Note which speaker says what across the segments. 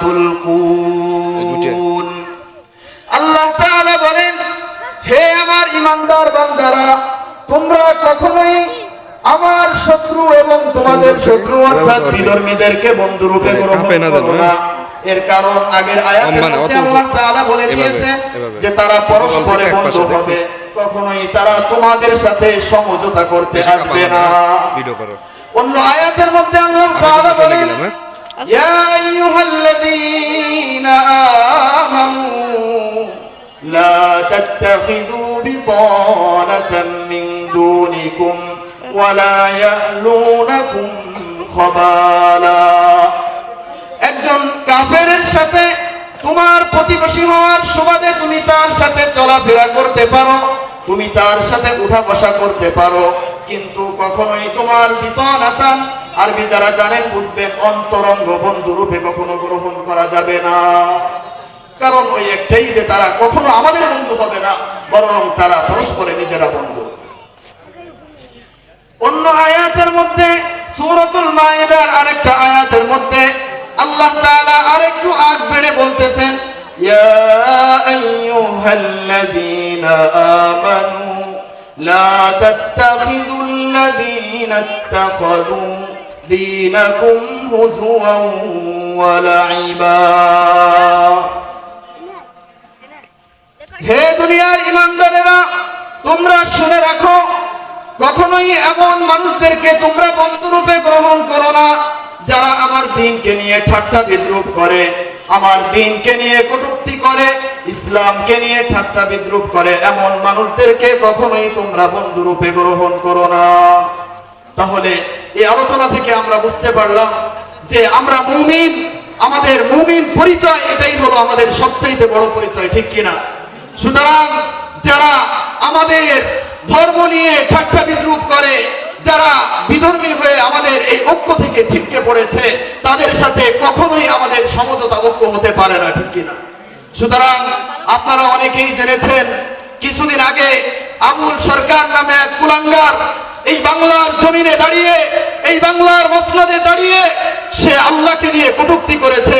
Speaker 1: তুলকুন। আল্লাহ তাআলা বলেন, হে আমার ঈমানদার বান্দারা, তোমরা কখনোই আমার শত্রু এবং তোমাদের শত্রু অর্থাৎ বিধর্মীদেরকে বন্ধু রূপে গ্রহণ করো না। এর কারণ আগের আয়াতের মধ্যে আল্লাহ তাআলা বলে দিয়েছে যে তারা পরস্পরে বন্ধু হবে, কখনোই তারা তোমাদের সাথে সমঝোতা করতে আসবে না। অন্য আয়াতের মধ্যে আল্লাহ তাআলা বলেন, ইয়া আইয়ুহাল্লাযীনা আমানু লা তাত্তাখিযু বিতানাতাম মিন দুনিকুম ওয়া লা ইয়ালুনাকুম খাবালা। একজন কাফেরের সাথে তোমার প্রতিবেশী হওয়ার সুবাদে তুমি তার সাথে চলাফেরা করতে পারো, তুমি তার সাথে উঠা বসা করতে পারো, কিন্তু কখনোই তোমার বিতানাতান, আরবি যারা জানেন বুঝবেন, অন্তরঙ্গ বন্ধু রূপে কখনো গ্রহণ করা যাবে না। কারণ ওই একটাই যে তারা কখনো আমাদের বন্ধু হবে না, বরং তারা পরস্পরে নিজেরা বন্ধু। অন্য আয়াতের মধ্যে সূরাতুল মায়েদার আরেকটা আয়াতের মধ্যে আল্লাহ তাআলা আরেকটু আগ বেড়ে বলতেছেন, ইয়া আইয়ুহাল্লাযীনা আমানু লা তাত্তাখিযুল্লাযীনা ইত্তাখাযু দীনাকুম হুজুওয়ান ওয়া লাইবা। হে দুনিয়ার ঈমানদারেরা, তোমরা শুনে রাখো, কখনোই এমন মানুষদেরকে তোমরা বন্ধুরূপে গ্রহণ করো না যারা আমার দ্বীনকে নিয়ে ঠাট্টা বিদ্রূপ করে, আমার দ্বীনকে নিয়ে কটূক্তি করে, ইসলামকে নিয়ে ঠাট্টা বিদ্রূপ করে। এমন মানুষদেরকে কখনোই তোমরা বন্ধুরূপে গ্রহণ করো না। তাহলে এই আলোচনা থেকে আমরা বুঝতে পারলাম যে আমরা মুমিন, আমাদের মুমিন পরিচয় এটাই হলো আমাদের সবচেয়ে বড় পরিচয়, ঠিক কিনা? সুতরাং যারা আমাদের ধর্ম নিয়ে ঠাট্টা বিদ্রূপ করে, যারা বিধর্মী হয়ে আমাদের এই ঐক্য থেকে ছিটকে পড়েছে, তাদের সাথে কখনোই আমাদের সমঝোতা ঐক্য হতে পারে না, ঠিক কিনা? সুতরাং আপনারা অনেকেই জেনেছেন, কিছুদিন আগে আবুল সরকার নামে এক কুলাঙ্গার এই বাংলার জমিনে দাঁড়িয়ে, এই বাংলার মসনদে দাঁড়িয়ে সে আল্লাহকে নিয়ে কটূক্তি করেছে,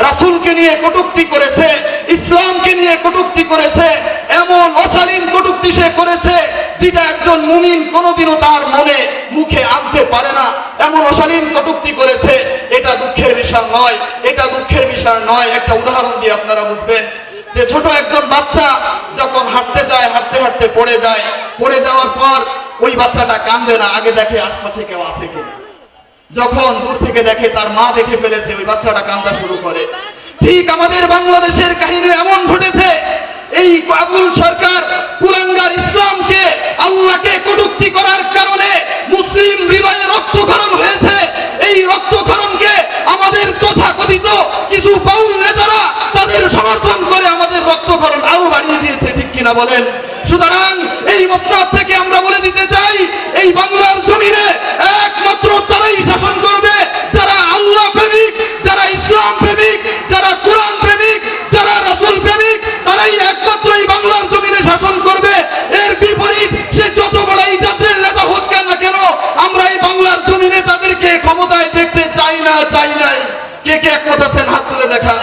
Speaker 1: রাসূলকে নিয়ে কটূক্তি করেছে, ইসলামকে নিয়ে কটূক্তি করেছে। এমন অশালীন কটূক্তি সে করেছে যেটা একজন মুমিন কোনোদিনও তার মনে মুখে আনতে পারে না। এমন অশালীন কটূক্তি করেছে, এটা দুঃখের বিষয় নয়, এটা দুঃখের বিষয় নয়। একটা উদাহরণ দিয়ে আপনারা বুঝবেন যে ছোট একজন বাচ্চা যখন হাঁটতে যায়, হাঁটতে হাঁটতে পড়ে যায়, পড়ে যাওয়ার পর ওই বাচ্চাটা কাঁদে না, আগে দেখে আশপাশে কেউ আছে কিনা। যখন দূর থেকে দেখে তার মা দেখে ফেলেছে, ওই বাচ্চাটা কাঁদা শুরু করে। ঠিক আমাদের বাংলাদেশের কাহিনী এমন ঘটেছে। এই আবুল সরকার কুলাঙ্গার ইসলামকে, আল্লাহকে কটূক্তি করার কারণে মুসলিম হৃদয়ে রক্তক্ষরণ হয়েছে। এই রক্তক্ষরণকে আমাদের তথাকথিত কিছু বাউল নেতারা তাদের সমর্থন করে আমাদের রক্তক্ষরণ আরো বাড়িয়ে দিয়েছে, ঠিক কিনা বলেন? সুতরাং এই মসনদ থেকে আমরা বলে দিতে চাই, এই বাংলার জমিনে একমাত্র তারাই শাসন করবে যারা আল্লাহ প্রেমিক, যারা ইসলাম প্রেমিক, যারা কোরআন প্রেমিক, যারা রাসূল প্রেমিক, তারাই একমাত্র এই বাংলার জমিনে শাসন করবে। এর বিপরীত সে যত বড় ইজাতের নেতা হোক না কেন, আমরা এই বাংলার জমিনে তাদেরকে ক্ষমতায় দেখতে চাই না, চাই নাই। কে কে একমত আছেন? হাত তুলে দেখা।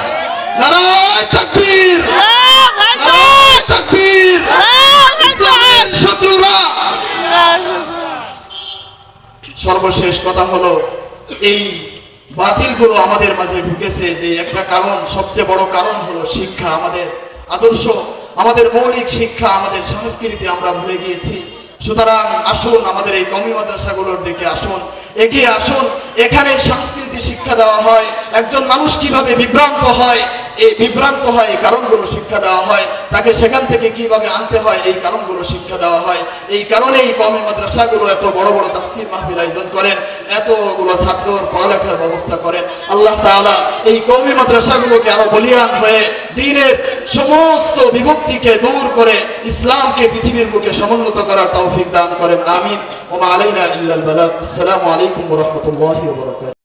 Speaker 1: নারায়ে তাকবীর, নারায়ে তাকবীর। ইসলামের শত্রুরা। সর্বশেষ কথা হলো, এই বাতিলগুলো আমাদের মাঝে ঢুকেছে যে একটা কারণ, সবচেয়ে বড় কারণ হলো শিক্ষা। আমাদের আদর্শ, আমাদের মৌলিক শিক্ষা, আমাদের সংস্কৃতি আমরা ভুলে গিয়েছি। সুতরাং আসুন আমাদের এই কওমি মাদ্রাসাগুলোর দিকে আসুন, এগিয়ে আসুন। এখানে সংস্কৃতি শিক্ষা দেওয়া হয়, একজন মানুষ কিভাবে বিভ্রান্ত হয়, এই বিভ্রান্ত হয় এই কারণগুলো শিক্ষা দেওয়া হয়, তাকে সেখান থেকে কিভাবে আনতে হয় এই কারণগুলো শিক্ষা দেওয়া হয়। এই কারণে এই কওমি মাদ্রাসাগুলো এত বড় বড় তাফসীর মাহফিল আয়োজন করেন, এতগুলো ছাত্রর পড়ালেখার ব্যবস্থা করেন। আল্লাহ তাআলা এই কওমি মাদ্রাসাগুলোকে আরো বলিয়ান হয়ে দ্বীনের সমস্ত বিভক্তিকে দূর করে ইসলামকে পৃথিবীর বুকে সমুন্নত করার তৌফিক দান করেন। আমিন। ওয়া মা আলাইনা ইল্লাল বালাগ। আসসালামু আলাইকুম ওয়া রাহমাতুল্লাহি ওয়া বারাকাতুহু।